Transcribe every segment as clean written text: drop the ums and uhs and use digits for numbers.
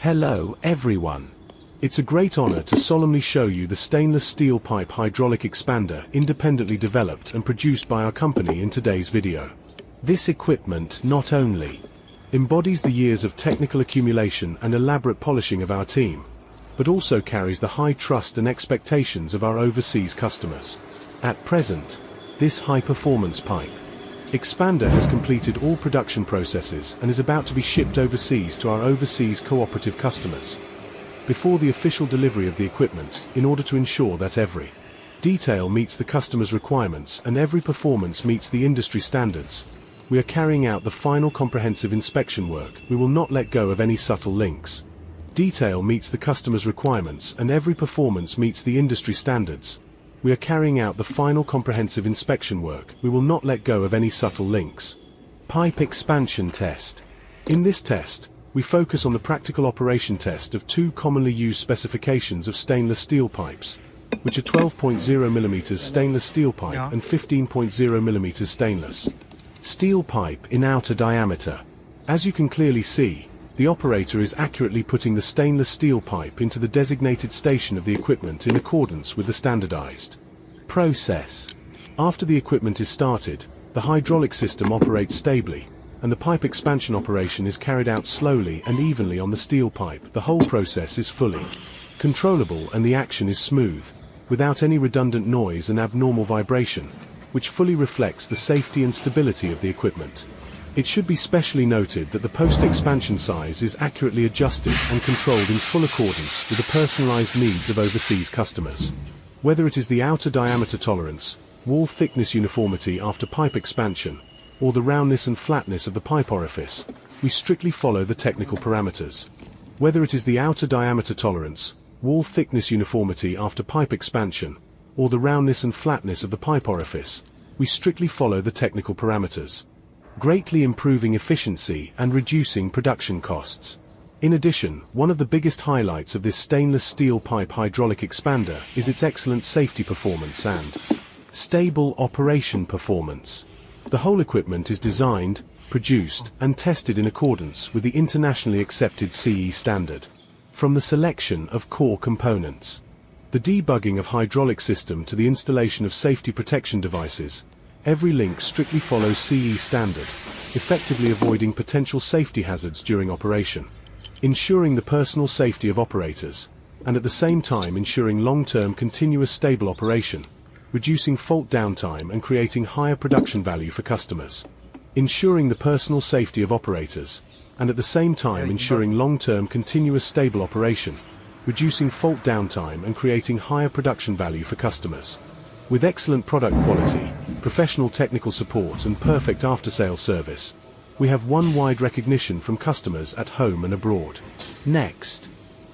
Hello, everyone. It's a great honor to solemnly show you the stainless steel pipe hydraulic expander independently developed and produced by our company in today's video. This equipment not only embodies the years of technical accumulation and elaborate polishing of our team, but also carries the high trust and expectations of our overseas customers. At present, this high-performance pipe expander has completed all production processes and is about to be shipped overseas to our overseas cooperative customers. Before the official delivery of the equipment, in order to ensure that every detail meets the customer's requirements and every performance meets the industry standards, we are carrying out the final comprehensive inspection work. We will not let go of any subtle links. Detail meets the customer's requirements and every performance meets the industry standards. We are carrying out the final comprehensive inspection work. We will not let go of any subtle links. Pipe expansion test. In this test, we focus on the practical operation test of two commonly used specifications of stainless steel pipes, which are 12.0 mm stainless steel pipe and 15.0 mm stainless steel pipe in outer diameter. As you can clearly see, the operator is accurately putting the stainless steel pipe into the designated station of the equipment in accordance with the standardized process. After the equipment is started, the hydraulic system operates stably, and the pipe expansion operation is carried out slowly and evenly on the steel pipe. The whole process is fully controllable and the action is smooth, without any redundant noise and abnormal vibration, which fully reflects the safety and stability of the equipment. It should be specially noted that the post-expansion size is accurately adjusted and controlled in full accordance with the personalized needs of overseas customers. Whether it is the outer diameter tolerance, wall thickness uniformity after pipe expansion, or the roundness and flatness of the pipe orifice, we strictly follow the technical parameters. Whether it is the outer diameter tolerance, wall thickness uniformity after pipe expansion, or the roundness and flatness of the pipe orifice, we strictly follow the technical parameters, greatly improving efficiency and reducing production costs. In addition, one of the biggest highlights of this stainless steel pipe hydraulic expander is its excellent safety performance and stable operation performance. The whole equipment is designed, produced, and tested in accordance with the internationally accepted CE standard. From the selection of core components, the debugging of hydraulic system to the installation of safety protection devices, every link strictly follows CE standard, effectively avoiding potential safety hazards during operation, ensuring the personal safety of operators, and at the same time ensuring long-term continuous stable operation, reducing fault downtime and creating higher production value for customers. Ensuring the personal safety of operators, and at the same time ensuring long-term continuous stable operation, reducing fault downtime and creating higher production value for customers. With excellent product quality, professional technical support and perfect after-sales service, we have won wide recognition from customers at home and abroad. Next,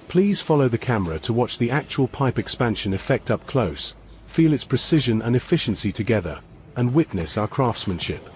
please follow the camera to watch the actual pipe expansion effect up close, feel its precision and efficiency together, and witness our craftsmanship.